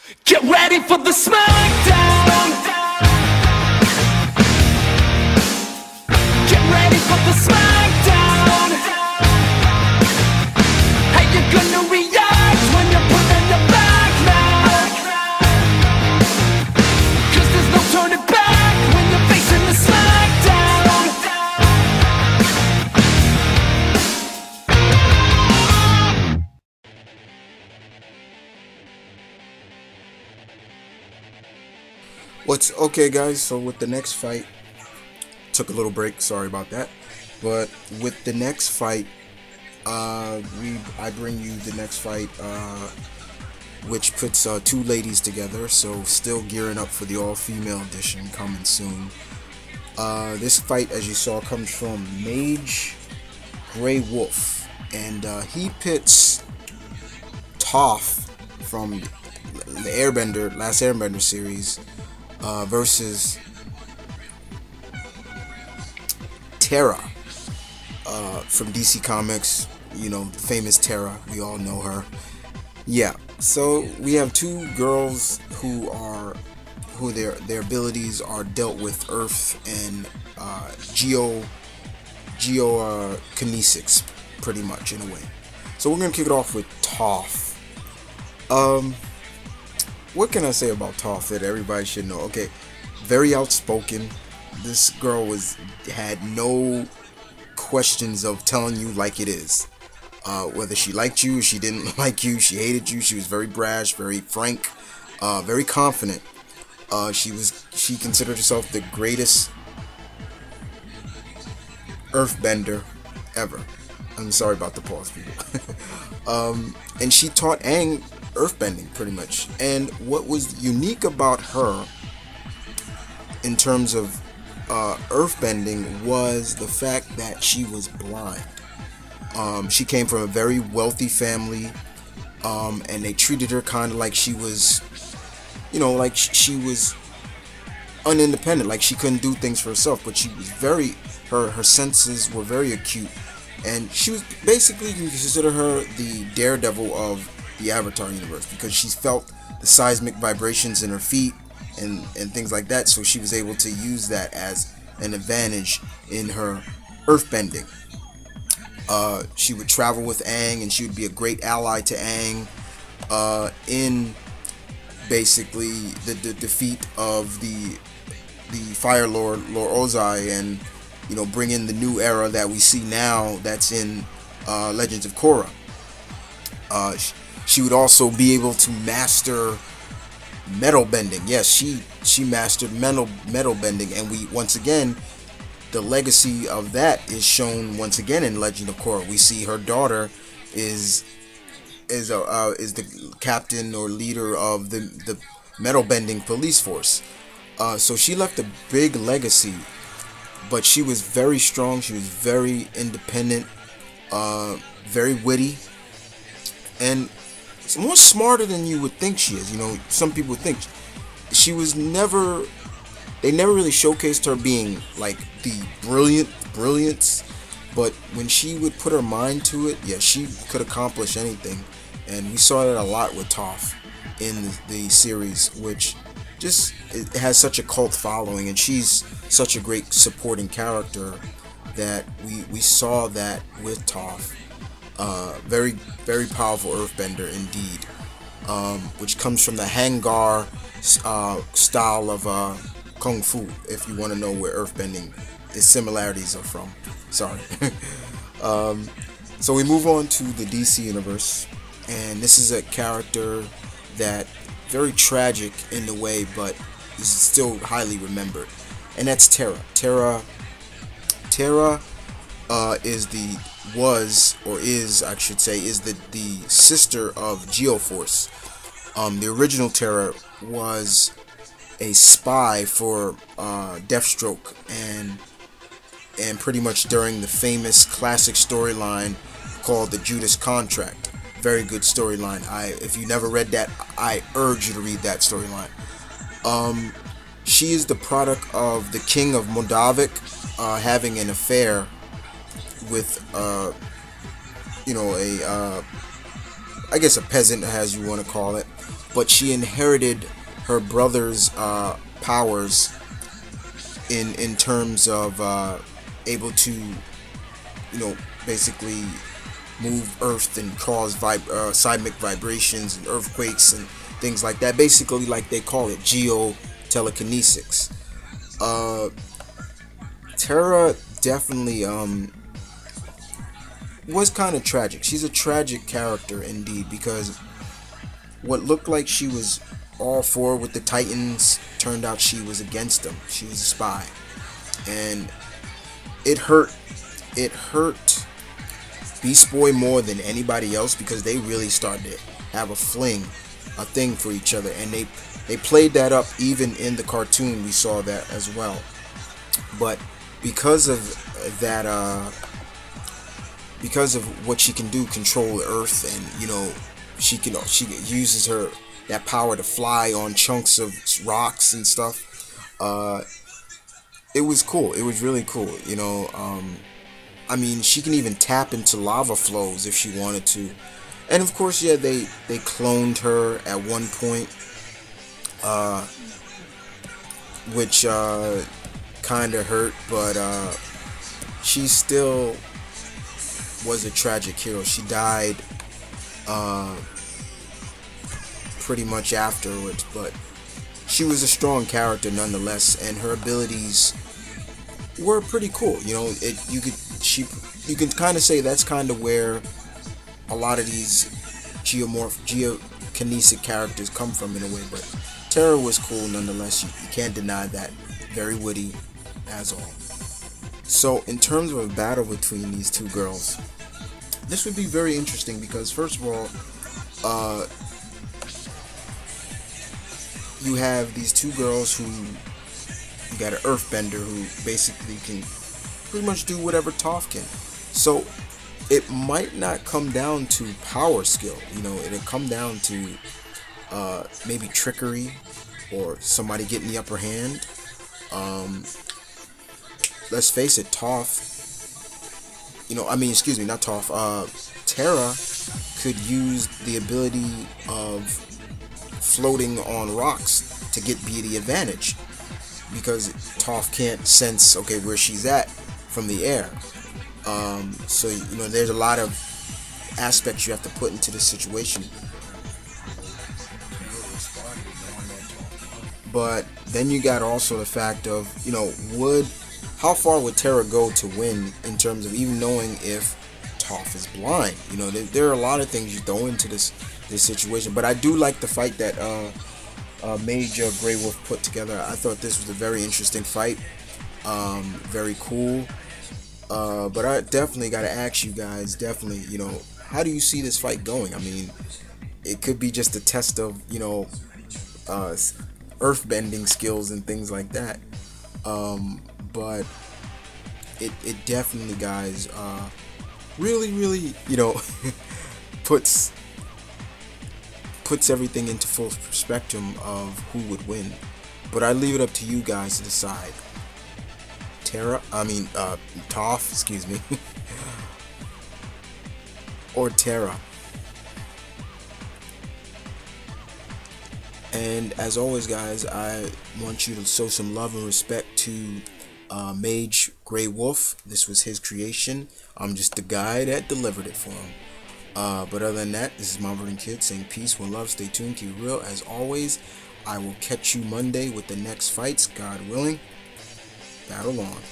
Get ready for the smackdown. Get ready for the smackdown. How you gonna react when you're put in the back now? 'Cause there's no turning back when you're facing the smackdown. What's okay, guys? So with the next fight, took a little break. Sorry about that. But with the next fight, I bring you the next fight, which puts two ladies together. So still gearing up for the all-female edition coming soon. This fight, as you saw, comes from MageGrayWolf, and he pits Toph from the last Airbender series. Versus Terra from DC Comics, you know, famous Terra, we all know her. Yeah, so we have two girls who their abilities are dealt with Earth and geokinesics, pretty much, in a way. So we're gonna kick it off with Toph. What can I say about Toph that everybody should know? Okay, very outspoken. This girl had no questions of telling you like it is. Whether she liked you or she didn't like you, she hated you. She was very brash, very frank, very confident. She considered herself the greatest earthbender ever. I'm sorry about the pause, people. And she taught Aang earthbending, pretty much. And what was unique about her in terms of earthbending was the fact that she was blind. She came from a very wealthy family, and they treated her kind of like she was, you know, like she was unindependent, like she couldn't do things for herself. But she was her senses were very acute, and she was basically, you can consider her the Daredevil of the Avatar universe, because she felt the seismic vibrations in her feet and things like that, so she was able to use that as an advantage in her earthbending. She would travel with Aang, and she would be a great ally to Aang in basically the defeat of the Fire Lord Ozai, and you know, bring in the new era that we see now that's in Legends of Korra. She would also be able to master metal bending. Yes, she mastered metal bending, and once again, the legacy of that is shown once again in Legend of Korra. We see her daughter is the captain or leader of the metal bending police force. So she left a big legacy, but she was very strong. She was very independent, very witty, and more smarter than you would think she is. You know, some people would think she was never. They never really showcased her being like the brilliance, but when she would put her mind to it, yeah, she could accomplish anything. And we saw that a lot with Toph in the series, which just it has such a cult following, and she's such a great supporting character that we saw that with Toph. Very, very powerful earthbender indeed, which comes from the Hangar style of Kung Fu, if you want to know where earthbending, the similarities are from. Sorry. So we move on to the DC universe, and this is a character that very tragic in a way, but is still highly remembered, and that's Terra. Terra is the sister of Geoforce. The original Terra was a spy for Deathstroke, and pretty much during the famous classic storyline called the Judas Contract. Very good storyline. If you never read that, I urge you to read that storyline. She is the product of the king of Moldavik having an affair with you know, I guess a peasant, as you want to call it, but she inherited her brother's powers in terms of able to, basically move Earth and cause seismic vibrations and earthquakes and things like that. Basically, like they call it, telekinesis. Terra definitely was kind of tragic. She's a tragic character indeed, because what looked like she was all for with the Titans turned out she was against them. She was a spy, and it hurt Beast Boy more than anybody else, because they really started to have a thing for each other, and they played that up even in the cartoon. We saw that as well. But because of that, because of what she can do, control Earth, and she uses that power to fly on chunks of rocks and stuff. It was cool. It was really cool. I mean, she can even tap into lava flows if she wanted to. And of course, yeah, they cloned her at one point, which kind of hurt, but she still was a tragic hero. She died pretty much afterwards, but she was a strong character nonetheless, and her abilities were pretty cool. You can kind of say that's kind of where a lot of these geokinetic characters come from in a way. But Terra was cool nonetheless. You can't deny that. Very witty as all. So in terms of a battle between these two girls, this would be very interesting, because first of all, you have these two girls who, you got an earthbender who basically can pretty much do whatever Toph can. So it might not come down to power skill, it'll come down to maybe trickery or somebody getting the upper hand. Let's face it, Toph, excuse me, not Toph, Terra could use the ability of floating on rocks to be the advantage, because Toph can't sense where she's at from the air. So there's a lot of aspects you have to put into this situation. But then you got also the fact of, how far would Terra go to win, in terms of even knowing if Toph is blind? There are a lot of things you throw into this situation. But I do like the fight that MageGrayWolf put together. I thought this was a very interesting fight, very cool. But I definitely got to ask you guys, how do you see this fight going? I mean, it could be just a test of, earthbending skills and things like that. But it definitely, guys, really, puts everything into full spectrum of who would win. But I leave it up to you guys to decide. Toph, excuse me, or Terra. And as always, guys, I want you to show some love and respect to MageGrayWolf. This was his creation. I'm just the guy that delivered it for him. But other than that, this is M.V.K saying peace, one love, stay tuned, keep it real. As always, I will catch you Monday with the next fights, God willing. Battle on.